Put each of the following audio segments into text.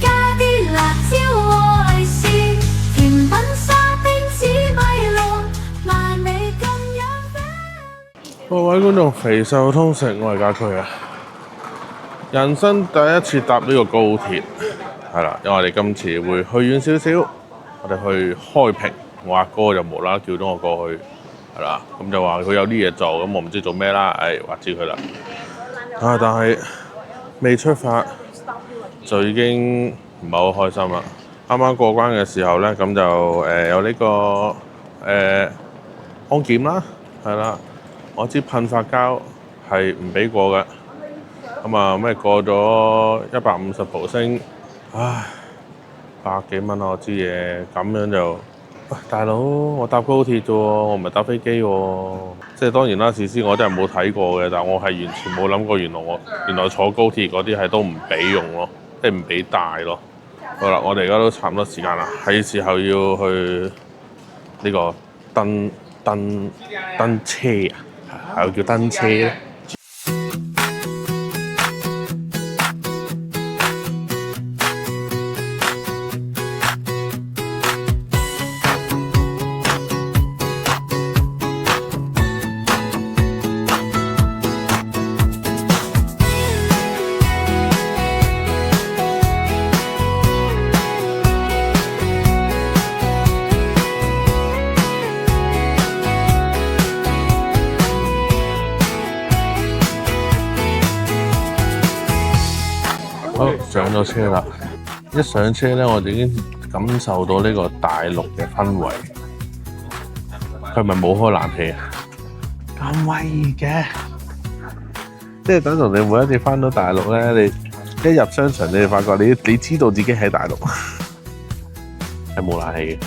加啲辣椒和利是，甜品沙冰紫米露，賣味咁養肥。各位觀眾，肥瘦通食，我係家駒啊！人生第一次搭呢個高鐵，係啦，因為我哋今次會去遠少少，我哋去開平。我阿哥就無啦啦叫咗我過去，係啦，咁就話佢有啲嘢做，咁我唔知做咩啦，話知佢啦。但係未出發就已經唔係好開心啦。啱啱過關嘅時候咧，咁就有呢個安檢啦，係啦，我知噴髮膠係唔俾過嘅。咁啊咩過咗150毫升，唉，100幾蚊我知嘢，咁樣就，喂大佬，我搭高鐵啫喎，我唔係搭飛機喎。即係當然啦，事先我真係冇睇過嘅，但係我係完全冇諗過，原來坐高鐵嗰啲係都唔俾用咯，即係唔俾帶咯。好啦，我哋而家都差唔多時間啦，係時候要去呢個登車啊，係咪叫登車咧？好，上咗車啦！一上車咧，我就已經感受到呢個大陸嘅氛圍。佢係咪冇開冷氣啊？咁威嘅，即係等同你每一次翻到大陸咧，你一入商場，你就發覺你知道自己喺大陸，係冇冷氣嘅。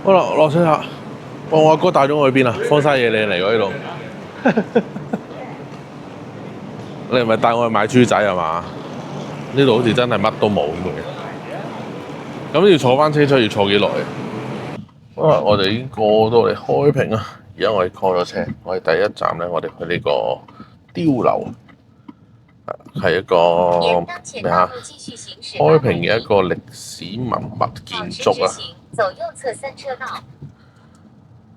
好啦，落車啦！我阿哥帶咗我去邊啊？荒山野嶺嚟喎呢度。你係咪帶我去買豬仔係嘛？呢度好似真係乜都冇咁嘅。咁要坐翻車出要坐幾耐？好啦，我哋已經過到嚟開平啦。而家我哋 call 咗車，我哋第一站咧，我哋去呢個碉樓，係一個咩啊？開平嘅一個歷史文物建築啊！走右側3車道。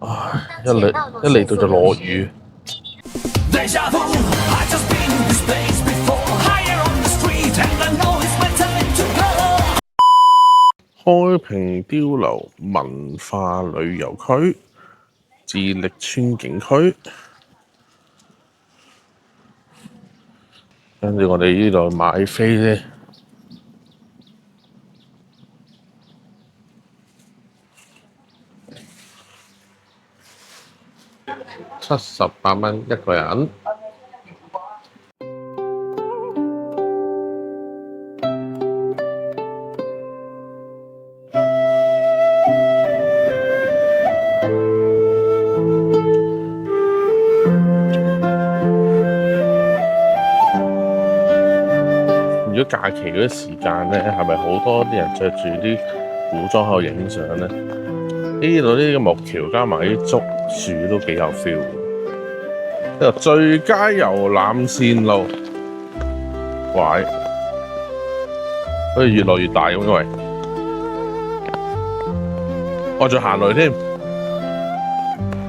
唉，一嚟到就落雨。開平碉樓文化旅遊區，自力村景區。跟住我哋呢度買飛啫。78蚊一個人。如果假期嗰啲時間咧，係咪好多啲人着住啲古裝喺度影相咧？呢度呢個木橋加埋啲竹樹都幾有 feel。呢個最佳遊覽線路，喂，好似越來越大咁，因為我仲行雷添。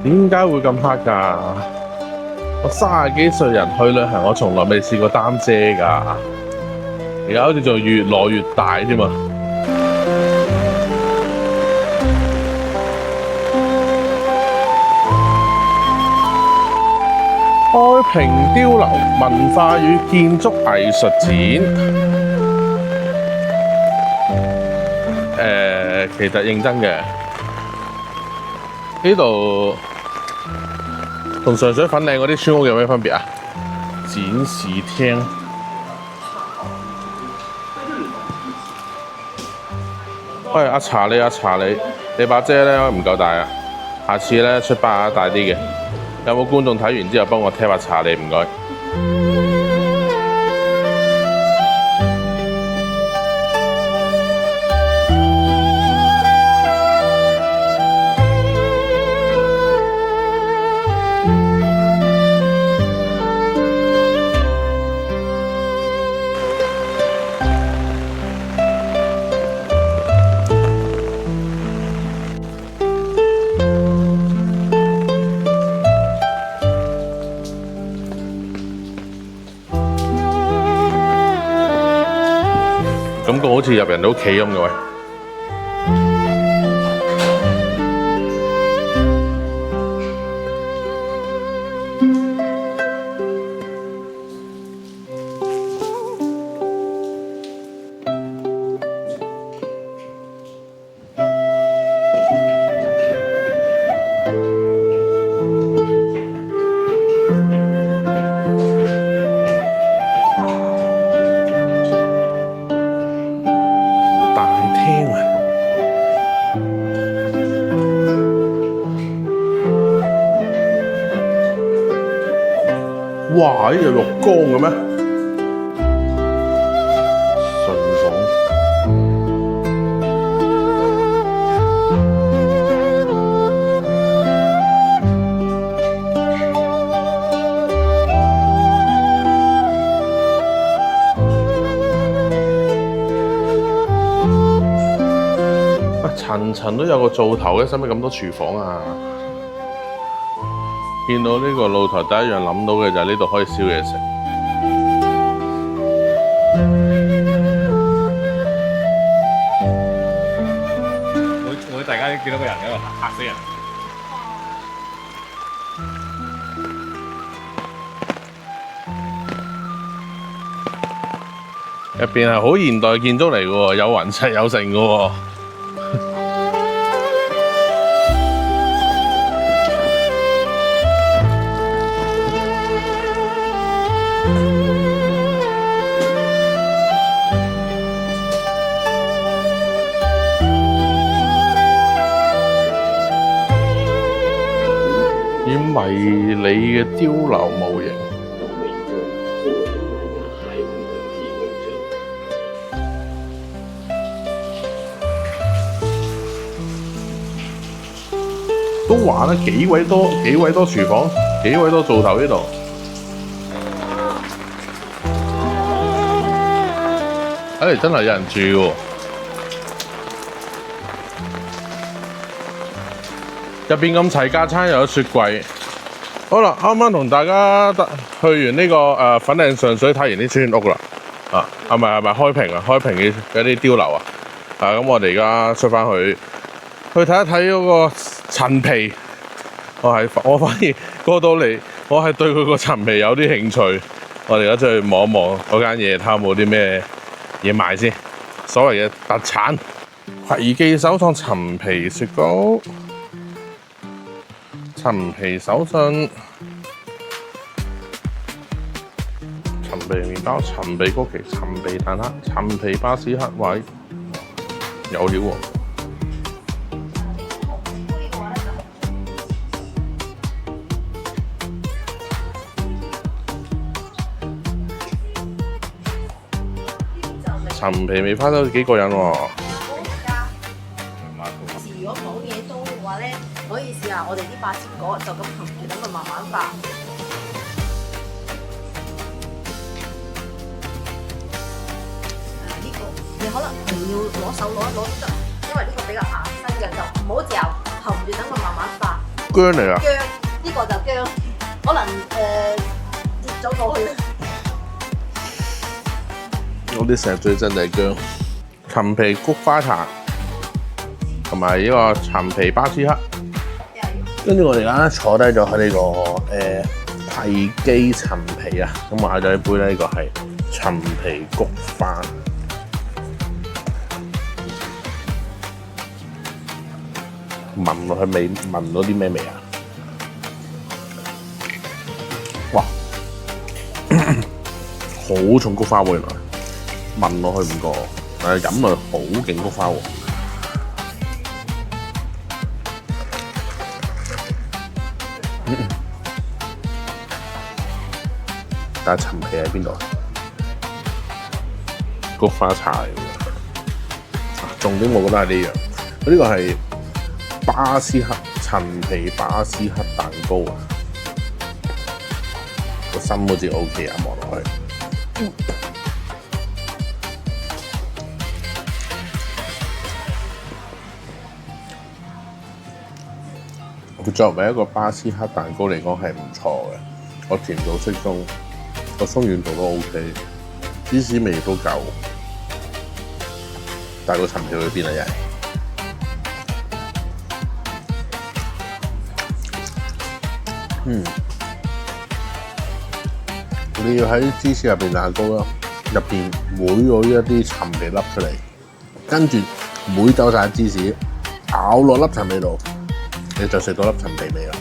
點解會咁黑㗎？我30幾歲人去旅行，我從來未試過擔遮㗎。而家好似仲越來越大添啊！開平碉樓文化與建築藝術展。其實認真嘅，呢度同上水粉嶺嗰啲村屋有咩分別啊？展示廳。喂，阿查理，你把遮咧唔夠大啊！下次咧出把大啲嘅。有冇觀眾睇完之後幫我貼下查理？唔該。感覺好似入人哋屋企咁嘅喂。哇！呢有浴缸嘅咩？睡房。層都有個灶頭嘅，使乜咁多廚房啊？見到呢個露台，第一樣諗到嘅就係呢度可以燒嘢食。會突然間見到個人喺度嚇死人。入邊係好現代建築嚟嘅喎，有雲石有城嘅喎。迷你嘅碉樓模型，都話啦，幾位多廚房，幾位多灶頭呢度。睇嚟真係有人住喎。入邊咁齊架餐又有雪櫃。好啦，啱啱同大家去完呢個粉嶺上水睇完啲村屋啦，係咪開平嘅嗰啲碉樓啊？咁我哋而家出翻去睇一睇嗰個陳皮。我反而過到嚟，我係對佢個陳皮有啲興趣。我哋而家出去望一望嗰間嘢，睇下有冇啲咩嘢賣先。所謂嘅特產，葵記手創陳皮雪糕。陳皮手信、陳皮麵包、陳皮曲奇、陳皮蛋撻、陳皮巴士克位，有料喎！陳皮味花都幾過癮喎！如果講嘢多嘅話咧，可以試下我哋啲八仙果，就咁含住等佢慢慢化。呢個你可能要攞手攞一攞都得，因為呢個比較硬身嘅，就唔好嚼，含住等佢慢慢化。薑嚟啊！薑呢個就薑，可能跌咗過去。我啲成日最憎就係薑，陳皮菊花茶同埋呢個陳皮巴斯克。跟住我哋而家坐低咗喺呢個皮記陳皮啊，咁買咗一杯咧，呢個係陳皮菊花。聞落去味，聞到啲咩味啊？哇，好重菊花喎！原來聞落去唔覺，但係飲落去好勁菊花喎。但係陳皮喺邊度啊？菊花茶嚟嘅，重點我覺得係呢樣，呢個係巴斯克陳皮巴斯克蛋糕啊，個心好似 OK 啊，望落去。佢作為一個巴斯克蛋糕嚟講係唔錯嘅，個甜度適中，個鬆軟度都 OK， 芝士味都夠，但係個陳皮去邊啊？又係你要喺芝士入邊蛋糕啦，入邊每咗一啲陳皮粒出嚟，跟住每走晒芝士，咬落粒陳皮度，你就食到粒陳皮味啦。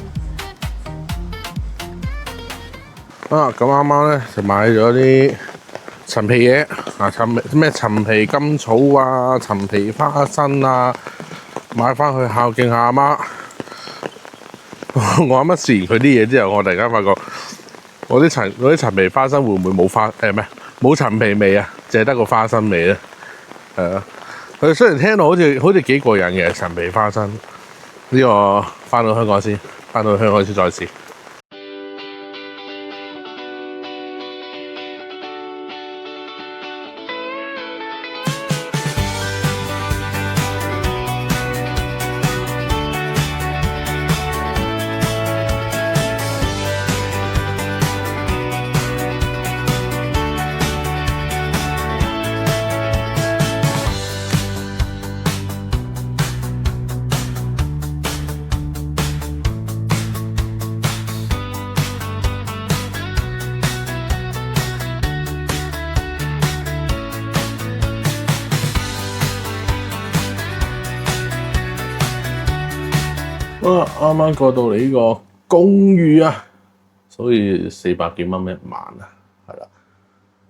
啊，咁啱啱咧就買咗啲陳皮嘢啊，陳皮甘草啊，陳皮花生啊，買翻去孝敬下阿媽。我啱啱試完佢啲嘢之後，我突然間發覺我啲陳皮花生會唔會冇陳皮味啊？淨係得個花生味咧。係啊，佢雖然聽到好似幾過癮嘅陳皮花生，呢個翻到香港先再試。啱啱過到嚟呢個公寓啊，所以400幾蚊一晚啊，係啦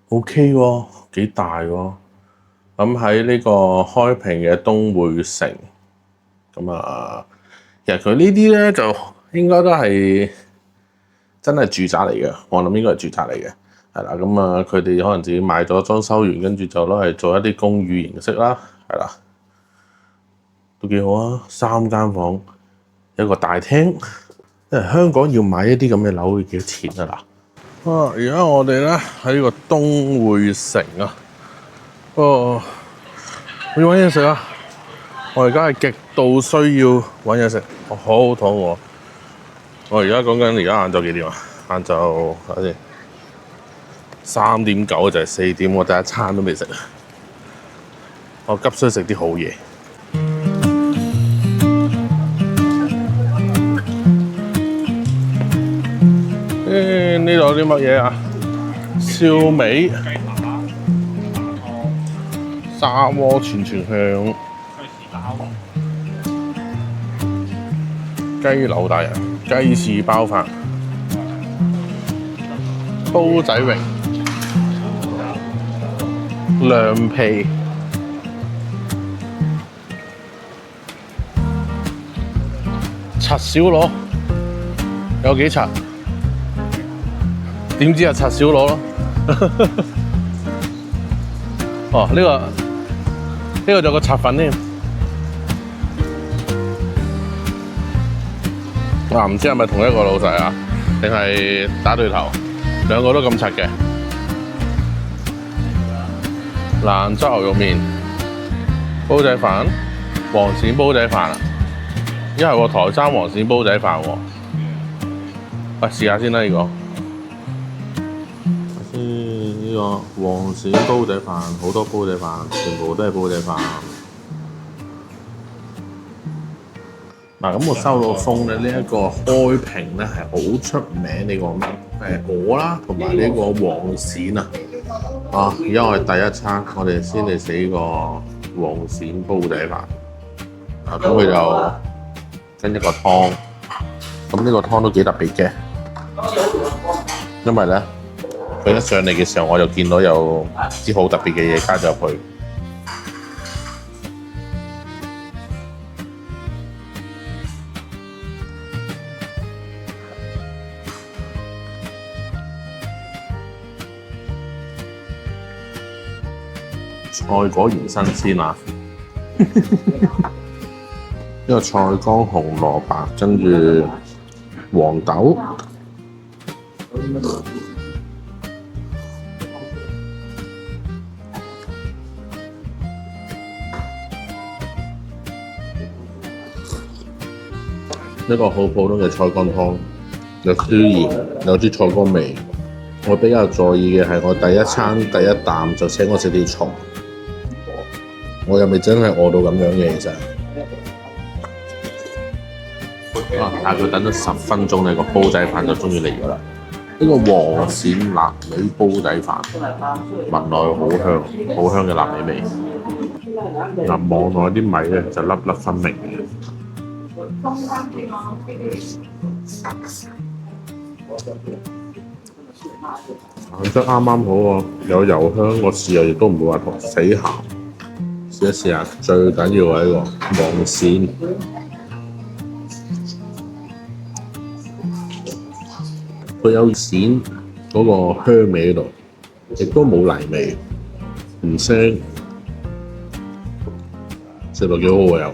，OK 喎，幾大喎。咁喺呢個開平嘅東匯城，咁啊，其實佢呢啲咧就應該都係真係住宅嚟嘅，我諗應該係住宅嚟嘅，係啦。咁啊，佢哋可能自己買咗裝修完，跟住就攞嚟做一啲公寓形式啦，係啦，都幾好啊，3間房。有個大廳，因為香港要買一啲咁嘅樓要幾多錢啊嗱？而家我哋咧喺呢個東匯城啊，我要揾嘢食啊！我而家係極度需要揾嘢食，我好肚餓。我而家講緊而家晏晝幾點啊？晏晝睇下先，3點9就係4點，我第一餐都未食啊！我急需食啲好嘢。呢度有啲乜嘢啊？燒味、砂鍋串香、雞柳大人、雞翅包飯、煲仔榮、涼皮、柒小螺，有幾柒？點知係柒小螺咯？哦，呢個仲有個柒粉添。哇，唔知係咪同一個老細啊？定係打對頭？兩個都咁柒嘅。蘭州牛肉麵、煲仔飯、黃鱔煲仔飯啊！因為喎台山黃鱔煲仔飯喎。喂，試下先啦呢個。呢個黃鱔煲仔飯，好多煲仔飯，全部都係煲仔飯。嗱，咁我收到風咧，呢一個開平咧係好出名呢個咩？鵝啦，同埋呢個黃鱔啊。啊，而家我哋第一餐，我哋先嚟食呢個黃鱔煲仔飯。啊，咁佢就跟一個湯，咁呢個湯都幾特別嘅，因為咧佢一上嚟嘅時候，我就見到有啲好特別嘅嘢加咗入去。菜果然新鮮啊！呢個菜乾紅蘿蔔，跟住黃豆，呢個好普通嘅菜乾湯，有啲鹽，有啲菜乾味。我比較在意嘅係我第一餐第一啖就請我食條蟲。我又未真係餓到咁樣嘅，其實。但係佢等咗10分鐘咧，個煲仔飯就終於嚟咗啦。呢個黃鱔臘味煲仔飯，聞落去好香，好香嘅臘味味。嗱，望落啲米咧就粒粒分明嘅。顏色啱啱好喎，有油香，個豉油亦都唔會話死鹹。試一試下，最緊要係呢個黃鱔，佢有鱔嗰個香味喺度，亦都冇泥味，唔腥，食落幾好喎又。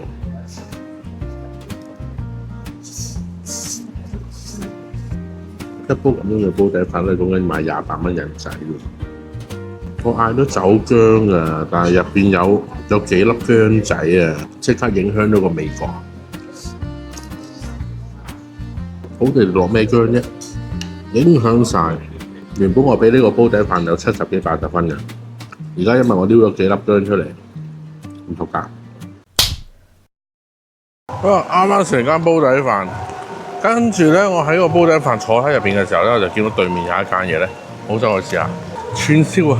一煲咁樣嘅煲仔飯咧，講緊賣28蚊人仔喎。我嗌咗酒薑啊，但係入邊有幾粒薑仔啊，即刻影響咗個味覺。好地落咩薑啫？影響晒。原本我俾呢個煲仔飯有70幾80分嘅，而家因為我撩咗幾粒薑出嚟，唔合格。啱啱食完間煲仔飯，跟住咧，我喺個煲仔飯坐喺入邊嘅時候咧，我就見到對面有一間嘢咧，好想去試下串燒啊！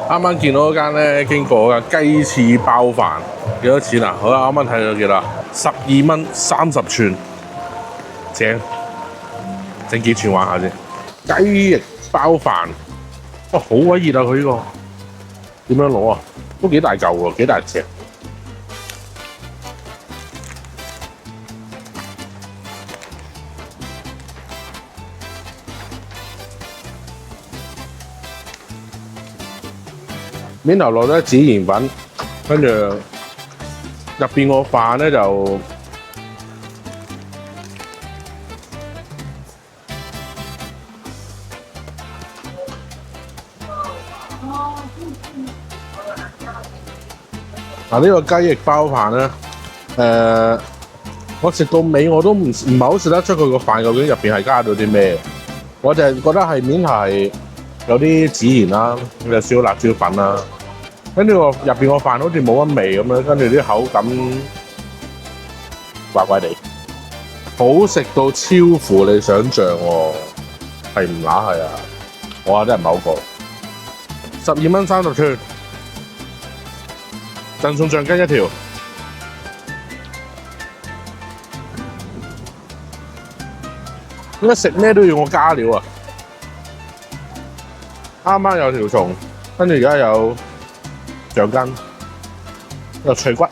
啱啱見到嗰間咧，經過嗰間雞翅包飯，幾多錢啊？好啦，啱啱睇到幾多？12蚊30串，正，整幾串玩下先。雞翼包飯，哇，好鬼熱啊！佢呢個點樣攞啊？都幾大嚿喎，幾大隻。面頭落咗孜然粉，跟住入邊個飯咧就呢個雞翼包飯咧，我食到尾我都唔係好食得出佢個飯究竟入邊係加咗啲咩，我就係覺得係面頭係有啲孜然啦，有少少辣椒粉啦。跟住入邊個飯好似冇乜味咁樣，跟住啲口感怪怪地，好食到超乎你想象喎，係唔乸係啊？我話真係唔係好過，12蚊30串，贈送橡筋一條。點解食咩都要我加料啊？啱啱有條蟲，跟住而家有橡筋，有脆骨，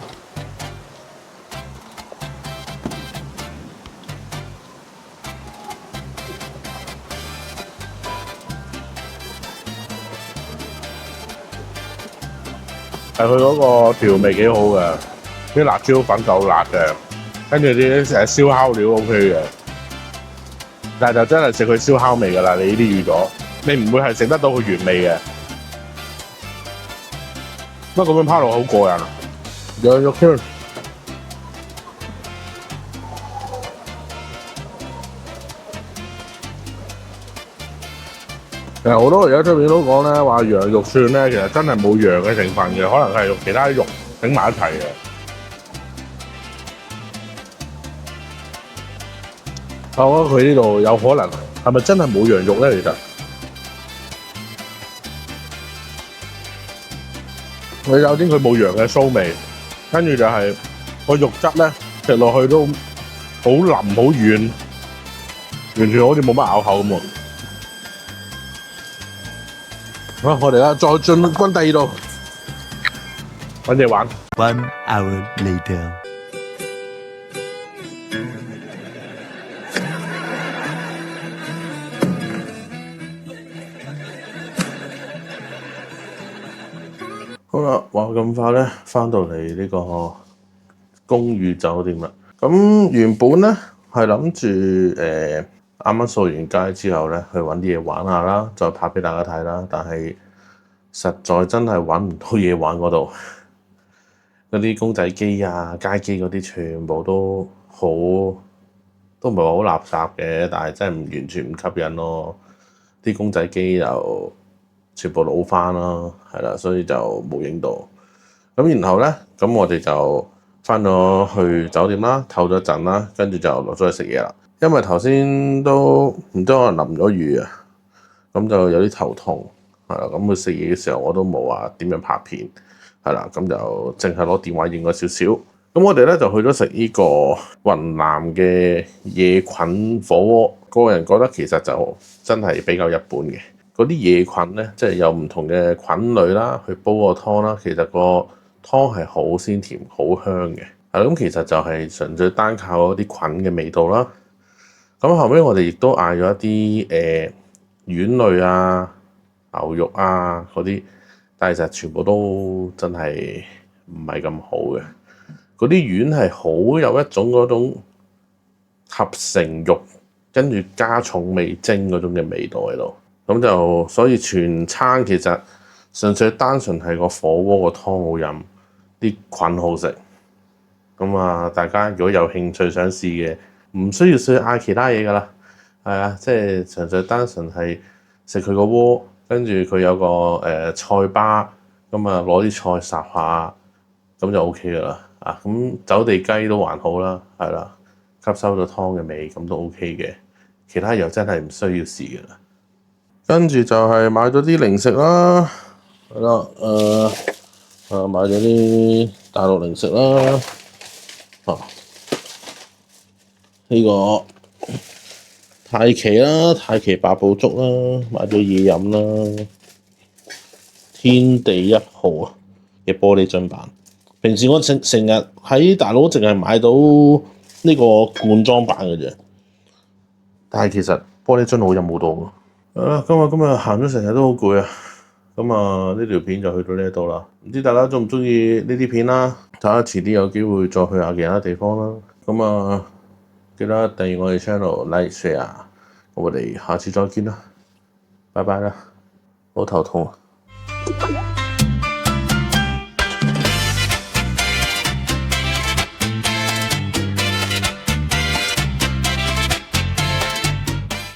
係佢嗰個調味幾好嘅，啲辣椒粉夠辣嘅，跟住啲燒烤料 OK 嘅，但係就真係食佢燒烤味㗎啦，你呢啲預咗，你唔會係食得到佢原味嘅。乜咁樣拋落好過癮啊！有肉圈，其實好多而家出面都講咧，話羊肉串咧，其實真係冇羊嘅成分嘅，可能係用其他肉整埋一齊嘅。我覺得佢呢度有可能係咪真係冇羊肉咧？其實你首先佢冇羊嘅騷味，跟住就係個肉質咧食落去都好腍好軟，完全好似冇乜咬口咁喎。好，我哋啦，再進軍第二度，揾嘢玩。1 hour later. 好啦，話咁快咧，翻到嚟呢個公寓酒店啦。咁原本咧係諗住啱啱掃完街之後咧，去揾啲嘢玩下啦，再拍俾大家睇啦。但係實在真係揾唔到嘢玩嗰度，嗰啲公仔機啊、街機嗰啲全部都唔係話好垃圾嘅，但係真係唔完全唔吸引咯。啲公仔機又全部老翻啦，係啦，所以就冇影到。咁然後咧，咁我哋就翻咗去酒店啦，唞咗陣啦，跟住就落咗去食嘢啦。因為頭先都唔知可能淋咗雨啊，咁就有啲頭痛，係啦。咁去食嘢嘅時候我都冇話點樣拍片，係啦，咁就淨係攞電話影咗少少。咁我哋咧就去咗食呢個雲南嘅夜菌火鍋，個人覺得其實就真係比較一般嘅。嗰啲夜菌咧，即係有唔同嘅菌類啦，去煲個湯啦，其實個湯係好鮮甜、好香嘅。咁其實就係純粹單靠嗰啲菌嘅味道啦。咁後尾我哋亦都嗌咗一啲丸類啊、牛肉啊嗰啲，但係其實全部都真係唔係咁好嘅。嗰啲丸係好有一種嗰種合成肉，跟住加重味精嗰種嘅味道喺度。咁就所以全餐其實純粹單純係個火鍋個湯好飲，啲菌好食。咁啊，大家如果有興趣想試嘅，唔需要去嗌其他嘢噶啦，係啊，即係純粹單純係食佢個鍋，跟住佢有個菜吧，咁啊攞啲菜烚下，咁就 O K 噶啦。啊，咁走地雞都還好啦，係啦，吸收咗湯嘅味，咁都 O K 嘅。其他又真係唔需要試噶啦。跟住就係買咗啲零食啦，係啦，買咗啲大陸零食啦，呢個太奇啦，太奇八寶粥啦，買咗嘢飲啦，天地一號啊嘅玻璃樽版。平時我成日喺大陸淨係買到呢個罐裝版嘅啫，但係其實玻璃樽好飲好多㗎。好啦，今日行咗成日都好攰啊，咁啊呢條片就去到呢度啦。唔知大家中唔中意呢啲片啦？睇下遲啲有機會再去下其他地方啦。咁啊記得訂閱我哋 channel、like、share，我哋下次再見啦，拜拜啦，好頭痛啊！